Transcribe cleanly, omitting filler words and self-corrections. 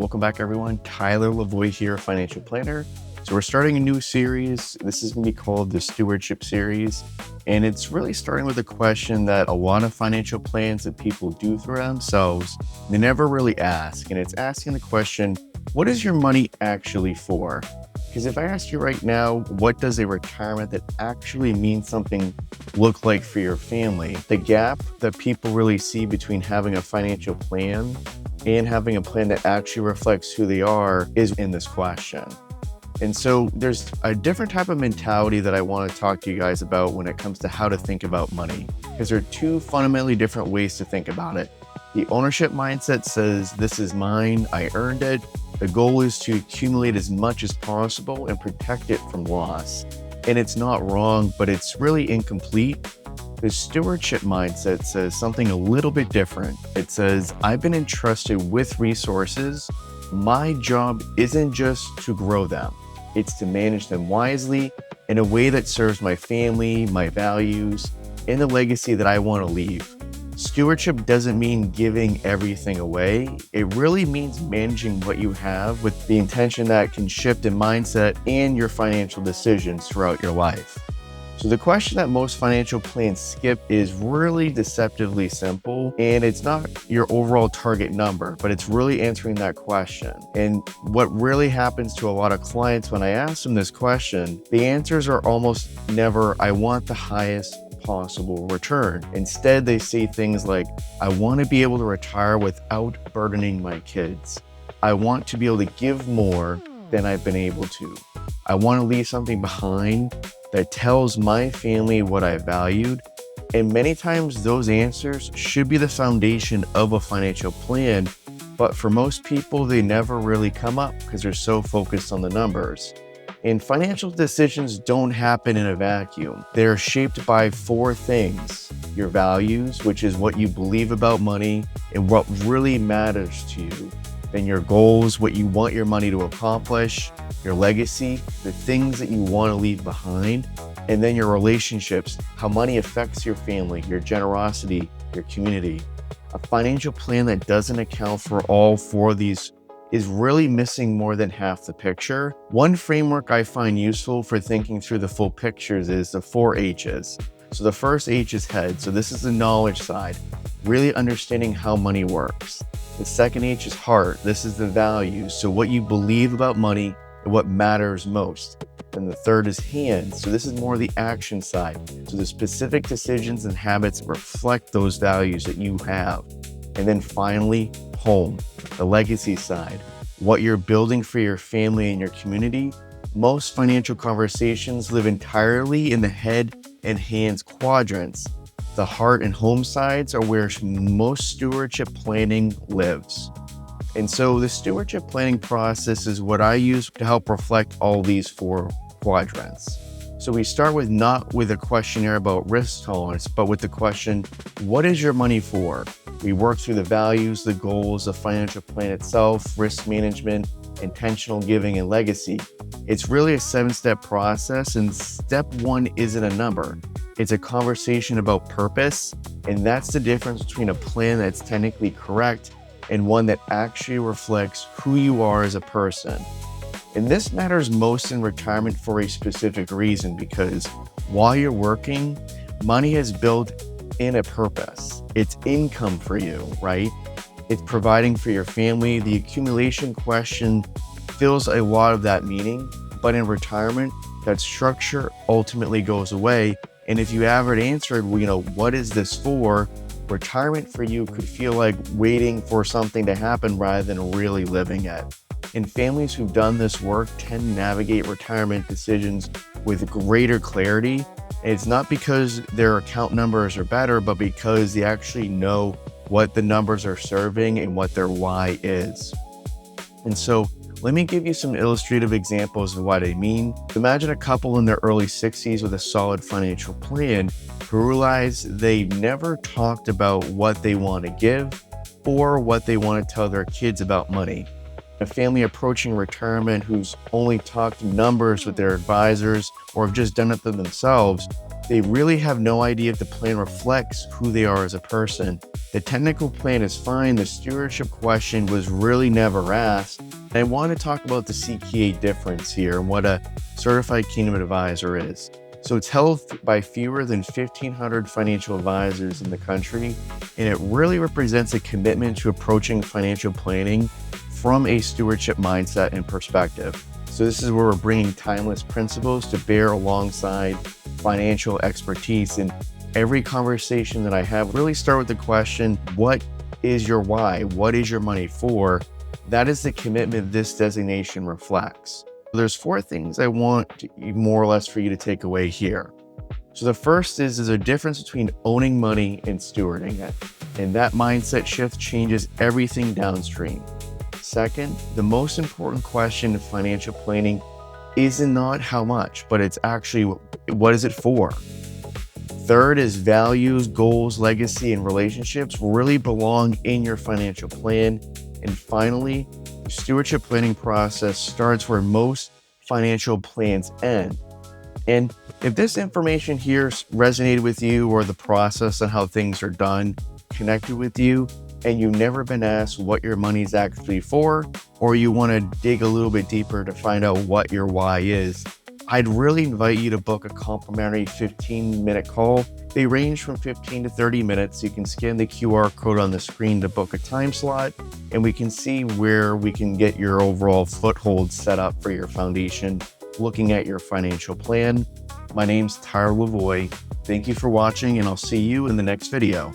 Welcome back, everyone. Tyler Lavoie here, financial planner. So we're starting a new series. This is going to be called the Stewardship Series. And it's really starting with a question that a lot of financial plans that people do for themselves, they never really ask. And it's asking the question, what is your money actually for? Because if I ask you right now, what does a retirement that actually means something look like for your family? The gap that people really see between having a financial plan and having a plan that actually reflects who they are is in this question. And so there's a different type of mentality that I want to talk to you guys about when it comes to how to think about money, because there are two fundamentally different ways to think about it. The ownership mindset says, this is mine, I earned it. The goal is to accumulate as much as possible and protect it from loss. And it's not wrong, but it's really incomplete. The stewardship mindset says something a little bit different. It says, I've been entrusted with resources. My job isn't just to grow them. It's to manage them wisely in a way that serves my family, my values, and the legacy that I want to leave. Stewardship doesn't mean giving everything away. It really means managing what you have with the intention that can shift in mindset and your financial decisions throughout your life. So the question that most financial plans skip is really deceptively simple, and it's not your overall target number, but it's really answering that question. And what really happens to a lot of clients when I ask them this question, the answers are almost never, I want the highest possible return. Instead, they say things like, I want to be able to retire without burdening my kids. I want to be able to give more than I've been able to. I want to leave something behind that tells my family what I valued. And many times those answers should be the foundation of a financial plan, but for most people, they never really come up because they're so focused on the numbers. And financial decisions don't happen in a vacuum. They're shaped by four things: your values, which is what you believe about money and what really matters to you. Then your goals, what you want your money to accomplish, your legacy, the things that you want to leave behind, and then your relationships, how money affects your family, your generosity, your community. A financial plan that doesn't account for all four of these is really missing more than half the picture. One framework I find useful for thinking through the full pictures is the 4 H's. So the first H is head. So this is the knowledge side, really understanding how money works. The second H is heart. This is the values. So what you believe about money and what matters most. And the third is hands. So this is more the action side. So the specific decisions and habits reflect those values that you have. And then finally, home, the legacy side, what you're building for your family and your community. Most financial conversations live entirely in the head and hands quadrants. The heart and home sides are where most stewardship planning lives. And so the stewardship planning process is what I use to help reflect all these 4 quadrants. So we start with not with a questionnaire about risk tolerance, but with the question, what is your money for? We work through the values, the goals, the financial plan itself, risk management, intentional giving, and legacy. It's really a 7-step process, and step 1 isn't a number. It's a conversation about purpose, and that's the difference between a plan that's technically correct and one that actually reflects who you are as a person. And this matters most in retirement for a specific reason, because while you're working, money has built in a purpose. It's income for you, right? It's providing for your family. The accumulation question fills a lot of that meaning, but in retirement, that structure ultimately goes away. And if you haven't answered, what is this for? Retirement for you could feel like waiting for something to happen rather than really living it. And families who've done this work tend to navigate retirement decisions with greater clarity. And it's not because their account numbers are better, but because they actually know what the numbers are serving and what their why is. And so let me give you some illustrative examples of what I mean. Imagine a couple in their early 60s with a solid financial plan who realize they never talked about what they want to give or what they want to tell their kids about money. A family approaching retirement who's only talked numbers with their advisors or have just done it themselves They really have no idea if the plan reflects who they are as a person. The technical plan is fine. The stewardship question was really never asked. And I want to talk about the CPA difference here and what a certified kingdom advisor is. So it's held by fewer than 1,500 financial advisors in the country, and it really represents a commitment to approaching financial planning from a stewardship mindset and perspective. So this is where we're bringing timeless principles to bear alongside financial expertise. And every conversation that I have really start with the question, what is your why? What is your money for? That is the commitment this designation reflects. There's 4 things I want more or less for you to take away here. So the first is there's a difference between owning money and stewarding it. And that mindset shift changes everything downstream. Second, the most important question in financial planning is not how much, but it's actually what is it for? Third is values, goals, legacy, and relationships really belong in your financial plan. And finally, the stewardship planning process starts where most financial plans end. And if this information here resonated with you, or the process and how things are done connected with you, and you've never been asked what your money is actually for, or you want to dig a little bit deeper to find out what your why is, I'd really invite you to book a complimentary 15-minute call. They range from 15 to 30 minutes. You can scan the QR code on the screen to book a time slot, and we can see where we can get your overall foothold set up for your foundation, looking at your financial plan. My name's Tyler Lavoie. Thank you for watching, and I'll see you in the next video.